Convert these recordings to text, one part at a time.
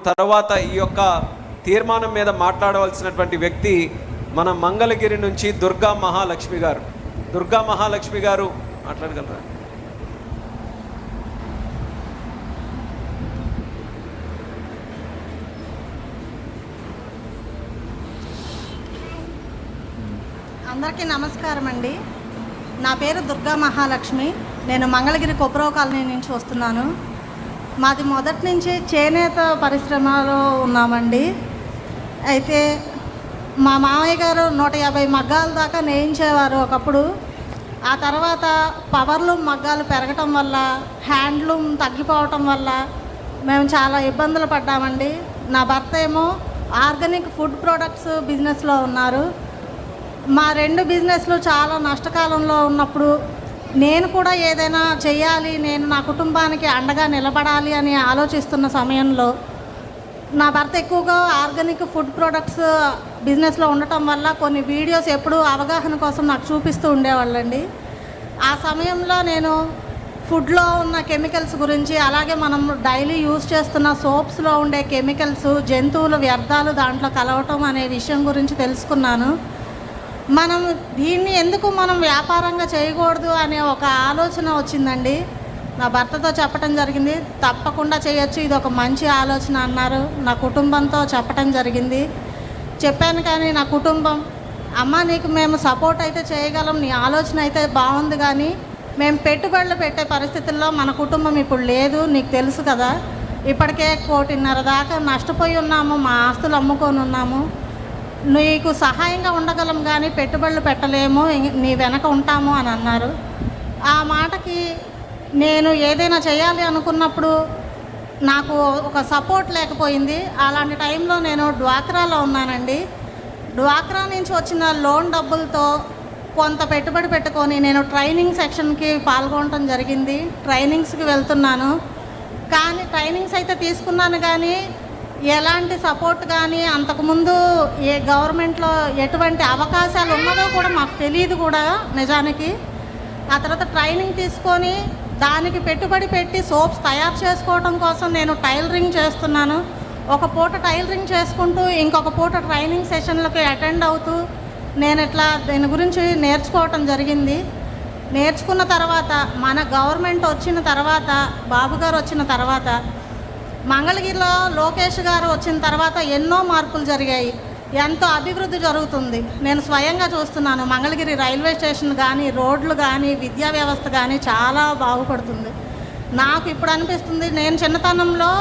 తర్వాత ఈ యొక్క తీర్మానం మీద మాట్లాడవలసినటువంటి వ్యక్తి మన మంగళగిరి నుంచి దుర్గా మహాలక్ష్మి గారు. దుర్గా మహాలక్ష్మి గారు మాట్లాడగలరా? అందరికీ నమస్కారం అండి. నా పేరు దుర్గా మహాలక్ష్మి. నేను మంగళగిరి కొప్పరావు కాలనీ నుంచి వస్తున్నాను. మాది మొదటి నుంచి చేనేత పరిశ్రమలో ఉన్నామండి. అయితే మా మామయ్య గారు 150 మగ్గాల దాకా నేయించేవారు ఒకప్పుడు. ఆ తర్వాత పవర్లూమ్ మగ్గాలు పెరగటం వల్ల, హ్యాండ్లూమ్ తగ్గిపోవటం వల్ల మేము చాలా ఇబ్బందులు పడ్డామండి. నా భర్త ఏమో ఆర్గానిక్ ఫుడ్ ప్రొడక్ట్స్ బిజినెస్లో ఉన్నారు. మా 2 బిజినెస్లు చాలా నష్టకాలంలో ఉన్నప్పుడు నేను కూడా ఏదైనా చేయాలి, నేను నా కుటుంబానికి అండగా నిలబడాలి అని ఆలోచిస్తున్న సమయంలో నా భర్త ఎక్కువగా ఆర్గానిక్ ఫుడ్ ప్రొడక్ట్స్ బిజినెస్లో ఉండటం వల్ల కొన్ని వీడియోస్ ఎప్పుడూ అవగాహన కోసం నాకు చూపిస్తూ ఉండేవాళ్ళండి. ఆ సమయంలో నేను ఫుడ్లో ఉన్న కెమికల్స్ గురించి, అలాగే మనం డైలీ యూజ్ చేస్తున్న సోప్స్లో ఉండే కెమికల్స్, జంతువుల వ్యర్థాలు దాంట్లో కలవటం అనే విషయం గురించి తెలుసుకున్నాను. మనం దీన్ని ఎందుకు మనం వ్యాపారంగా చేయకూడదు అనే ఒక ఆలోచన వచ్చిందండి. నా భర్తతో చెప్పడం జరిగింది. తప్పకుండా చేయొచ్చు, ఇది ఒక మంచి ఆలోచన అన్నారు. నా కుటుంబంతో చెప్పడం జరిగింది. చెప్పాను కానీ నా కుటుంబం, అమ్మ నీకు మేము సపోర్ట్ అయితే చేయగలం, నీ ఆలోచన అయితే బాగుంది, కానీ మేము పెట్టుబడులు పెట్టే పరిస్థితుల్లో మన కుటుంబం ఇప్పుడు లేదు, నీకు తెలుసు కదా. ఇప్పటికే 1.5 కోటి దాకా నష్టపోయి ఉన్నాము, మా ఆస్తులు అమ్ముకొని ఉన్నాము. నీకు సహాయంగా ఉండగలం కానీ పెట్టుబడులు పెట్టలేము, నీ వెనక ఉంటాము అని అన్నారు. ఆ మాటకి నేను ఏదైనా చేయాలి అనుకున్నప్పుడు నాకు ఒక సపోర్ట్ లేకపోయింది. అలాంటి టైంలో నేను డ్వాక్రాలో ఉన్నానండి. డ్వాక్రా నుంచి వచ్చిన లోన్ డబ్బులతో కొంత పెట్టుబడి పెట్టుకొని నేను ట్రైనింగ్ సెక్షన్కి పాల్గొనడం జరిగింది. ట్రైనింగ్స్కి వెళ్తున్నాను, కానీ ట్రైనింగ్స్ అయితే తీసుకున్నాను కానీ ఎలాంటి సపోర్ట్ కానీ, అంతకుముందు ఏ గవర్నమెంట్లో ఎటువంటి అవకాశాలు ఉన్నదో కూడా మాకు తెలియదు కూడా నిజానికి. ఆ తర్వాత ట్రైనింగ్ తీసుకొని దానికి పెట్టుబడి పెట్టి సోప్స్ తయారు చేసుకోవడం కోసం నేను టైలరింగ్ చేస్తున్నాను. ఒక పూట టైలరింగ్ చేసుకుంటూ ఇంకొక పూట ట్రైనింగ్ సెషన్లకి అటెండ్ అవుతూ నేను ఇట్లా దీని గురించి నేర్చుకోవటం జరిగింది. నేర్చుకున్న తర్వాత మన గవర్నమెంట్ వచ్చిన తర్వాత, బాబు గారు వచ్చిన తర్వాత, మంగళగిరిలో లోకేష్ గారు వచ్చిన తర్వాత ఎన్నో మార్పులు జరిగాయి, ఎంతో అభివృద్ధి జరుగుతుంది. నేను స్వయంగా చూస్తున్నాను. మంగళగిరి రైల్వే స్టేషన్ కానీ, రోడ్లు కానీ, విద్యా వ్యవస్థ కానీ చాలా బాగుపడుతుంది. నాకు ఇప్పుడు అనిపిస్తుంది, నేను చిన్నతనంలో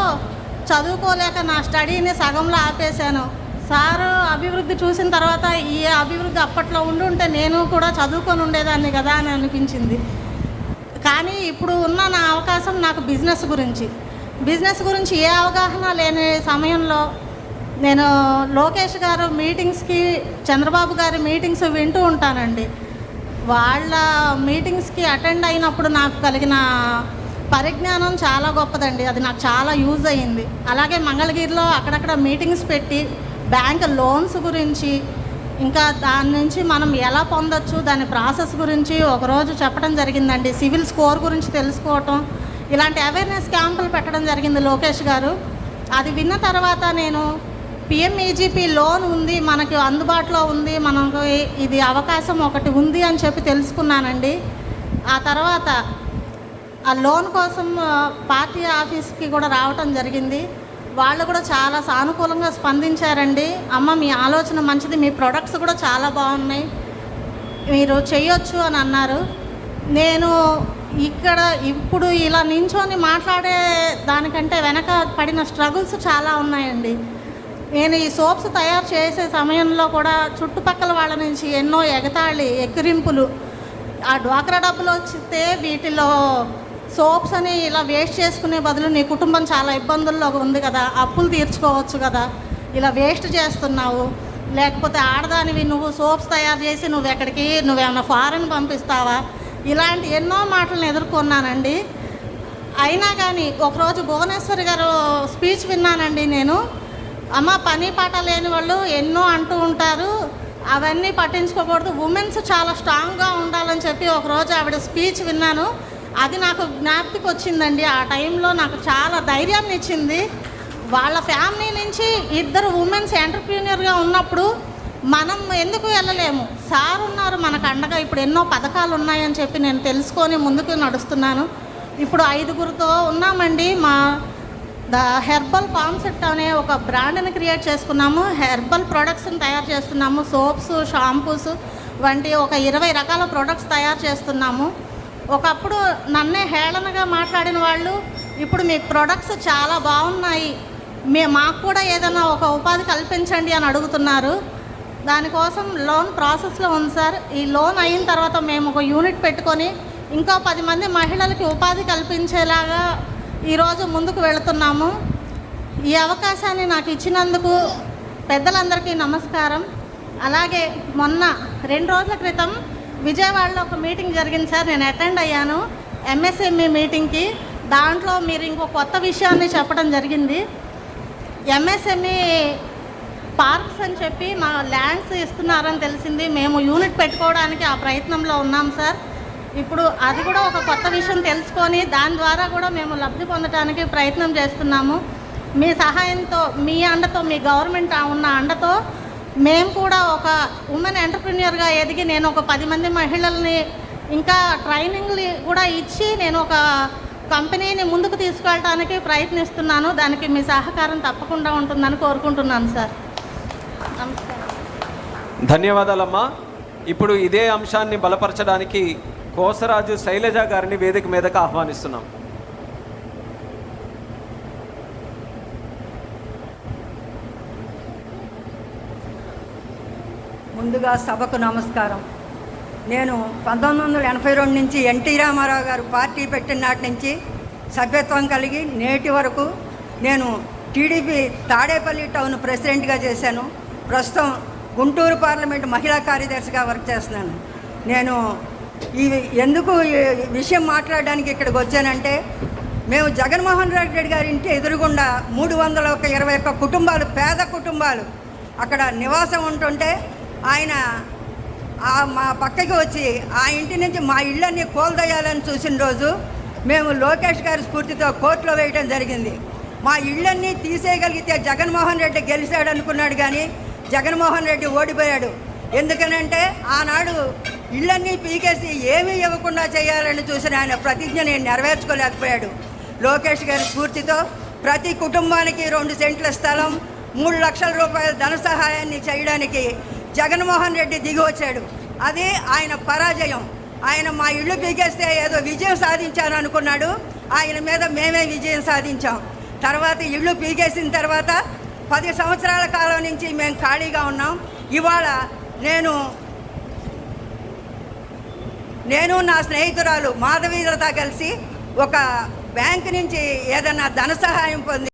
చదువుకోలేక నా స్టడీని సగంలో ఆపేశాను. సారు అభివృద్ధి చూసిన తర్వాత ఈ అభివృద్ధి అప్పట్లో ఉండుంటే నేను కూడా చదువుకొని ఉండేదాన్ని కదా అని అనిపించింది. కానీ ఇప్పుడు ఉన్న నా అవకాశం నాకు బిజినెస్ గురించి ఏ అవగాహన లేని సమయంలో నేను లోకేష్ గారు మీటింగ్స్కి, చంద్రబాబు గారి మీటింగ్స్ వింటూ ఉంటానండి. వాళ్ళ మీటింగ్స్కి అటెండ్ అయినప్పుడు నాకు కలిగిన పరిజ్ఞానం చాలా గొప్పదండి. అది నాకు చాలా యూజ్ అయ్యింది. అలాగే మంగళగిరిలో అక్కడక్కడ మీటింగ్స్ పెట్టి బ్యాంక్ లోన్స్ గురించి, ఇంకా దాని నుంచి మనం ఎలా పొందొచ్చు దాని ప్రాసెస్ గురించి ఒకరోజు చెప్పడం జరిగిందండి. సివిల్ స్కోర్ గురించి తెలుసుకోవటం, ఇలాంటి అవేర్నెస్ క్యాంపులు పెట్టడం జరిగింది లోకేష్ గారు. అది విన్న తర్వాత నేను పిఎంఈజీపీ లోన్ ఉంది, మనకి అందుబాటులో ఉంది, మనకు ఇది అవకాశం ఒకటి ఉంది అని చెప్పి తెలుసుకున్నానండి. ఆ తర్వాత ఆ లోన్ కోసం పార్టీ ఆఫీస్కి కూడా రావటం జరిగింది. వాళ్ళు కూడా చాలా సానుకూలంగా స్పందించారండి. అమ్మ మీ ఆలోచన మంచిది, మీ ప్రొడక్ట్స్ కూడా చాలా బాగున్నాయి, మీరు చేయొచ్చు అని అన్నారు. నేను ఇక్కడ ఇప్పుడు ఇలా నించొని మాట్లాడే దానికంటే వెనక పడిన స్ట్రగుల్స్ చాలా ఉన్నాయండి. నేను ఈ సోప్స్ తయారు చేసే సమయంలో కూడా చుట్టుపక్కల వాళ్ళ నుంచి ఎన్నో ఎగతాళి, ఎక్కిరింపులు. ఆ డ్వాక్రా డబ్బులు వస్తే వీటిలో సోప్స్ అని ఇలా వేస్ట్ చేసుకునే బదులు నీ కుటుంబం చాలా ఇబ్బందుల్లో ఉంది కదా, అప్పులు తీర్చుకోవచ్చు కదా, ఇలా వేస్ట్ చేస్తున్నావు, లేకపోతే ఆడదానివి నువ్వు సోప్స్ తయారు చేసి నువ్వేమన్నా ఫారెన్ పంపిస్తావా, ఇలాంటి ఎన్నో మాటలను ఎదుర్కొన్నానండి. అయినా కానీ ఒకరోజు భువనేశ్వరి గారు స్పీచ్ విన్నానండి నేను. అమ్మ పని పాట లేని వాళ్ళు ఎన్నో అంటూ ఉంటారు, అవన్నీ పట్టించుకోకూడదు, ఉమెన్స్ చాలా స్ట్రాంగ్గా ఉండాలని చెప్పి ఒకరోజు ఆవిడ స్పీచ్ విన్నాను. అది నాకు జ్ఞాపకం వచ్చిందండి. ఆ టైంలో నాకు చాలా ధైర్యాన్ని ఇచ్చింది. వాళ్ళ ఫ్యామిలీ నుంచి ఇద్దరు ఉమెన్స్ ఎంటర్ప్రీనియర్గా ఉన్నప్పుడు మనం ఎందుకు వెళ్ళలేము? సార్ ఉన్నారు మనకు అండగా. ఇప్పుడు ఎన్నో పథకాలు ఉన్నాయని చెప్పి నేను తెలుసుకొని ముందుకు నడుస్తున్నాను. ఇప్పుడు 5గురితో ఉన్నామండి. మా ద హెర్బల్ కాన్సెప్ట్ అనే ఒక బ్రాండ్ని క్రియేట్ చేసుకున్నాము. హెర్బల్ ప్రొడక్ట్స్ని తయారు చేస్తున్నాము. సోప్స్, షాంపూస్ వంటి ఒక 20 రకాల ప్రొడక్ట్స్ తయారు చేస్తున్నాము. ఒకప్పుడు నన్నే హేళనగా మాట్లాడిన వాళ్ళు ఇప్పుడు మీ ప్రొడక్ట్స్ చాలా బాగున్నాయి, మాకు కూడా ఏదైనా ఒక ఉపాధి కల్పించండి అని అడుగుతున్నారు. దానికోసం లోన్ ప్రాసెస్లో ఉంది సార్. ఈ లోన్ అయిన తర్వాత మేము ఒక యూనిట్ పెట్టుకొని ఇంకో 10 మంది మహిళలకి ఉపాధి కల్పించేలాగా ఈరోజు ముందుకు వెళుతున్నాము. ఈ అవకాశాన్ని నాకు ఇచ్చినందుకు పెద్దలందరికీ నమస్కారం. అలాగే మొన్న 2 రోజుల క్రితం విజయవాడలో ఒక మీటింగ్ జరిగింది సార్. నేను అటెండ్ అయ్యాను ఎంఎస్ఎంఈ మీటింగ్కి. దాంట్లో మీరు ఇంకో కొత్త విషయాన్ని చెప్పడం జరిగింది. ఎంఎస్ఎంఈ పార్క్స్ అని చెప్పి మా ల్యాండ్స్ ఇస్తున్నారని తెలిసింది. మేము యూనిట్ పెట్టుకోవడానికి ఆ ప్రయత్నంలో ఉన్నాం సార్. ఇప్పుడు అది కూడా ఒక కొత్త విషయం తెలుసుకొని దాని ద్వారా కూడా మేము లబ్ధి పొందడానికి ప్రయత్నం చేస్తున్నాము. మీ సహాయంతో, మీ అండతో, మీ గవర్నమెంట్ ఉన్న అండతో మేము కూడా ఒక ఉమెన్ ఎంటర్ప్రీనియర్గా ఎదిగి నేను ఒక 10 మంది మహిళల్ని ఇంకా ట్రైనింగ్లు కూడా ఇచ్చి నేను ఒక కంపెనీని ముందుకు తీసుకెళ్ళడానికి ప్రయత్నిస్తున్నాను. దానికి మీ సహకారం తప్పకుండా ఉంటుందని కోరుకుంటున్నాను సార్. నమస్కారం. ధన్యవాదాలమ్మా. ఇప్పుడు ఇదే అంశాన్ని బలపరచడానికి కోసరాజు శైలజ గారిని వేదిక మీదకు ఆహ్వానిస్తున్నాం. ముందుగా సభకు నమస్కారం. నేను 1982 నుంచి ఎన్టీ రామారావు గారు పార్టీ పెట్టిన నాటి నుంచి సభ్యత్వం కలిగి నేటి వరకు నేను టీడీపీ తాడేపల్లి టౌన్ ప్రెసిడెంట్గా చేశాను. ప్రస్తుతం గుంటూరు పార్లమెంట్ మహిళా కార్యదర్శిగా వర్క్ చేస్తున్నాను. నేను ఎందుకు ఈ విషయం మాట్లాడడానికి ఇక్కడికి వచ్చానంటే, మేము జగన్మోహన్ రెడ్డి గారి ఇంటి ఎదురుగుండా 321 కుటుంబాలు, పేద కుటుంబాలు అక్కడ నివాసం ఉంటుంటే ఆయన మా పక్కకి వచ్చి ఆ ఇంటి నుంచి మా ఇళ్ళన్నీ కోల్దయ్యాలని చూసిన రోజు మేము లోకేష్ గారి స్ఫూర్తితో కోర్టులో వేయడం జరిగింది. మా ఇళ్ళన్నీ తీసేయగలిగితే జగన్మోహన్ రెడ్డి గెలిచాడు అనుకున్నాడు, కానీ జగన్మోహన్ రెడ్డి ఓడిపోయాడు. ఎందుకనంటే ఆనాడు ఇళ్ళన్నీ పీకేసి ఏమీ ఇవ్వకుండా చేయాలని చూసిన ఆయన ప్రతిజ్ఞని నెరవేర్చుకోలేకపోయాడు. లోకేష్ గారి స్ఫూర్తితో ప్రతి కుటుంబానికి 2 సెంట్ల స్థలం, 3 లక్షల రూపాయల ధన సహాయాన్ని చేయడానికి జగన్మోహన్ రెడ్డి దిగి వచ్చాడు. అది ఆయన పరాజయం. ఆయన మా ఇళ్ళు పీకేస్తే ఏదో విజయం సాధించాను అనుకున్నాడు. ఆయన మీద మేమే విజయం సాధించాం. తర్వాత ఇళ్ళు పీకేసిన తర్వాత 10 సంవత్సరాల కాలం నుంచి మేము ఖాళీగా ఉన్నాం. ఇవాళ నేను నా స్నేహితురాలు మాధవీలత కలిసి ఒక బ్యాంకు నుంచి ఏదైనా ధన సహాయం పొంది